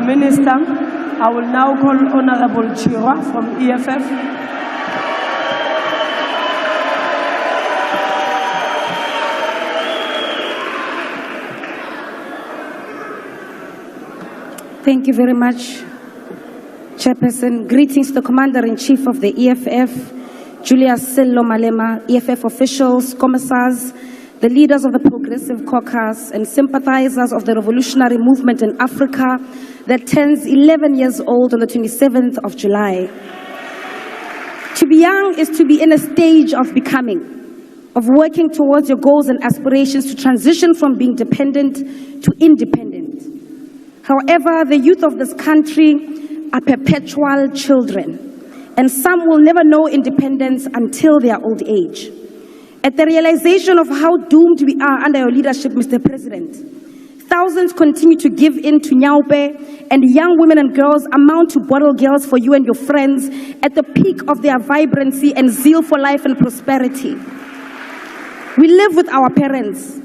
Minister. I will now call Honorable Chirwa from EFF. Thank you very much, Chairperson. Greetings to the Commander-in-Chief of the EFF, Julius Sello Malema, EFF officials, commissars, the leaders of the Progressive Caucus, and sympathizers of the revolutionary movement in Africa that turns 11 years old on the 27th of July. To be young is to be in a stage of becoming, of working towards your goals and aspirations to transition from being dependent to independent. However, the youth of this country are perpetual children, and some will never know independence until their old age. At the realization of how doomed we are under your leadership, Mr. President, thousands continue to give in to Nyaupe, and young women and girls amount to bottle girls for you and your friends at the peak of their vibrancy and zeal for life and prosperity. We live with our parents,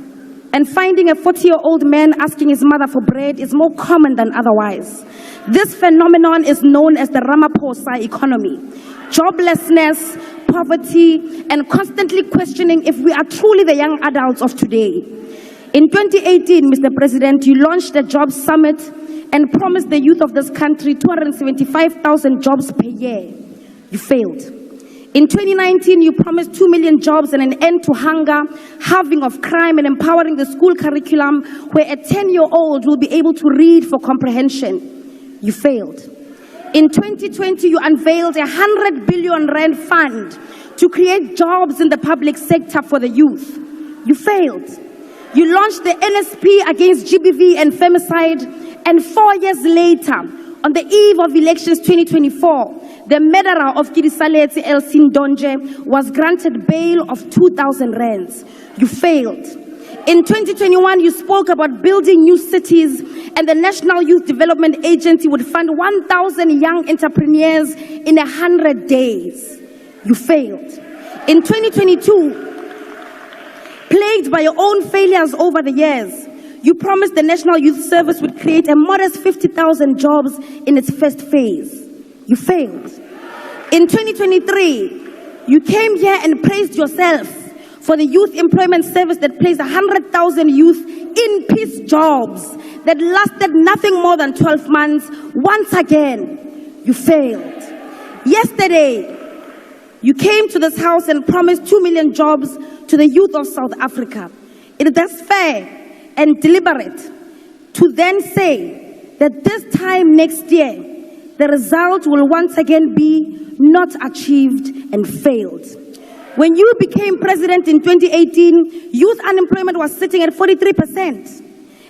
and finding a 40-year-old man asking his mother for bread is more common than otherwise. This phenomenon is known as the Ramaphosa economy. Joblessness, poverty, and constantly questioning if we are truly the young adults of today. In 2018, Mr. President, you launched a jobs summit and promised the youth of this country 275,000 jobs per year. You failed. In 2019, you promised 2 million jobs and an end to hunger, halving of crime, and empowering the school curriculum where a 10-year-old will be able to read for comprehension. You failed. In 2020, you unveiled a 100 billion rand fund to create jobs in the public sector for the youth. You failed. You launched the NSP against GBV and femicide, and 4 years later, on the eve of elections 2024, the murderer of Kirisaletse Elsin Donje was granted bail of 2,000 rands. You failed. In 2021, you spoke about building new cities, and the National Youth Development Agency would fund 1,000 young entrepreneurs in 100 days. You failed. In 2022, plagued by your own failures over the years, you promised the National Youth Service would create a modest 50,000 jobs in its first phase. You failed. In 2023, you came here and praised yourself for the Youth Employment Service that placed 100,000 youth in peace jobs that lasted nothing more than 12 months. Once again, you failed. Yesterday, you came to this house and promised 2 million jobs to the youth of South Africa. It is thus fair and deliberate to then say that this time next year, the result will once again be not achieved and failed. When you became president in 2018, youth unemployment was sitting at 43%.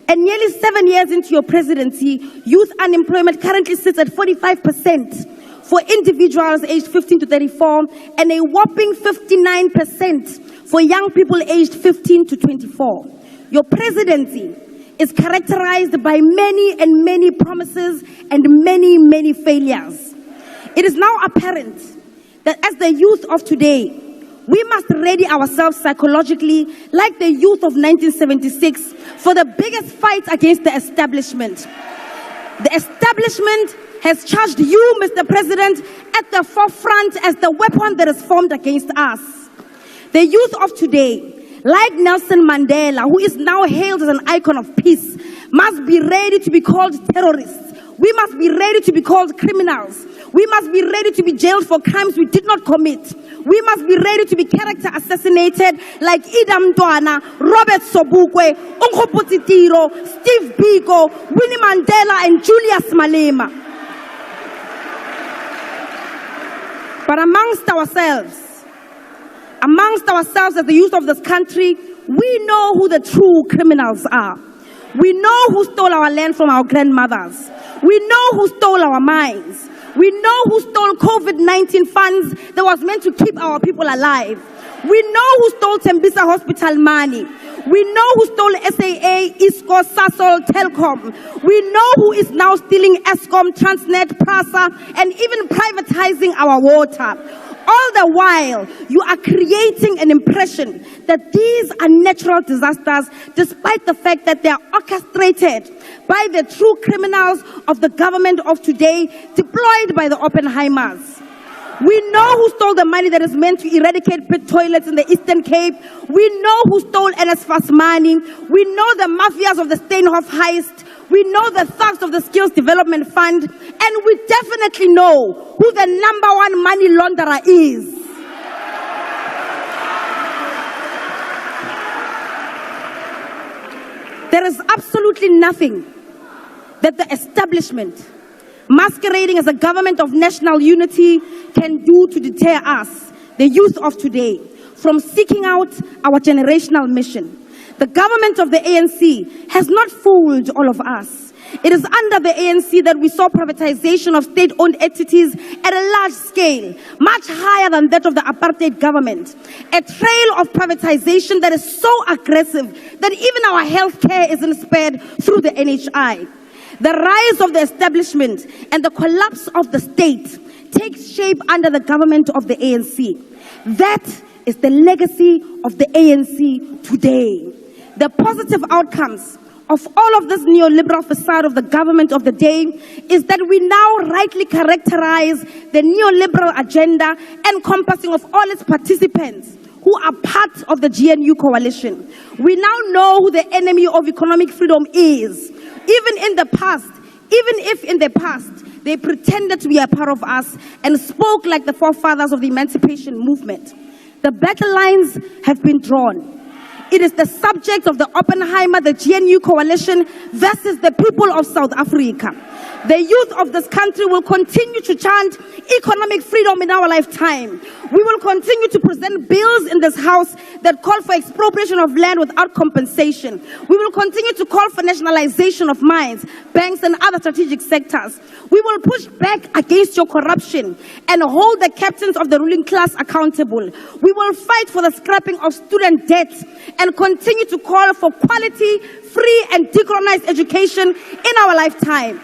And nearly 7 years into your presidency, youth unemployment currently sits at 45% for individuals aged 15 to 34 and a whopping 59% for young people aged 15 to 24. Your presidency is characterized by many promises and many failures. It is now apparent that as the youth of today, we must ready ourselves psychologically like the youth of 1976 for the biggest fight against the establishment. The establishment has charged you, Mr. President, at the forefront as the weapon that is formed against us. The youth of today, like Nelson Mandela, who is now hailed as an icon of peace, must be ready to be called terrorists. We must be ready to be called criminals. We must be ready to be jailed for crimes we did not commit. We must be ready to be character assassinated like Idam Dwana, Robert Sobukwe, Unkhopotsi Tiro, Steve Biko, Winnie Mandela, and Julius Malema. But amongst ourselves as the youth of this country, we know who the true criminals are. We know who stole our land from our grandmothers. We know who stole our mines. We know who stole COVID-19 funds that was meant to keep our people alive. We know who stole Tembisa Hospital money. We know who stole SAA, ISCO, Sasol, Telkom. We know who is now stealing Eskom, Transnet, PRASA, and even privatizing our water. All the while, you are creating an impression that these are natural disasters, despite the fact that they are orchestrated by the true criminals of the government of today, deployed by the Oppenheimers. We know who stole the money that is meant to eradicate pit toilets in the Eastern Cape. We know who stole NSFAS money. We know the mafias of the Steenhof heist. We know the thugs of the Skills Development Fund. And we definitely know who the #1 money launderer is. There is absolutely nothing that the establishment, masquerading as a government of national unity, can do to deter us, the youth of today, from seeking out our generational mission. The government of the ANC has not fooled all of us. It is under the ANC that we saw privatization of state-owned entities at a large scale, much higher than that of the apartheid government. A trail of privatization that is so aggressive that even our healthcare isn't spared through the NHI. The rise of the establishment and the collapse of the state takes shape under the government of the ANC. That is the legacy of the ANC today. The positive outcomes of all of this neoliberal facade of the government of the day is that we now rightly characterize the neoliberal agenda encompassing of all its participants who are part of the GNU coalition. We now know who the enemy of economic freedom is. Even if in the past they pretended to be a part of us and spoke like the forefathers of the emancipation movement. The battle lines have been drawn. It is the subject of the Oppenheimer, the GNU coalition versus the people of South Africa. The youth of this country will continue to chant economic freedom in our lifetime. We will continue to present bills in this house that call for expropriation of land without compensation. We will continue to call for nationalization of mines, banks, and other strategic sectors. We will push back against your corruption and hold the captains of the ruling class accountable. We will fight for the scrapping of student debt and continue to call for quality, free, and decolonized education in our lifetime.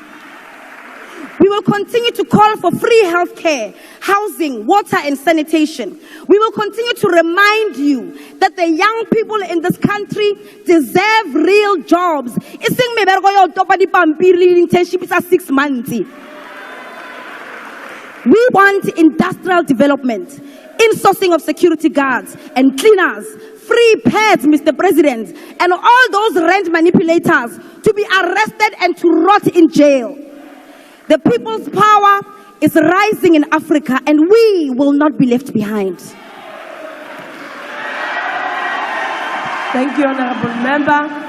We will continue to call for free healthcare, housing, water, and sanitation. We will continue to remind you that the young people in this country deserve real jobs. Iseng mebereko ya utopa dipampiri internship is 6 months. We want industrial development, insourcing of security guards and cleaners, free pads, Mr. President, and all those rent manipulators to be arrested and to rot in jail. The people's power is rising in Africa, and we will not be left behind. Thank you, Honorable Member.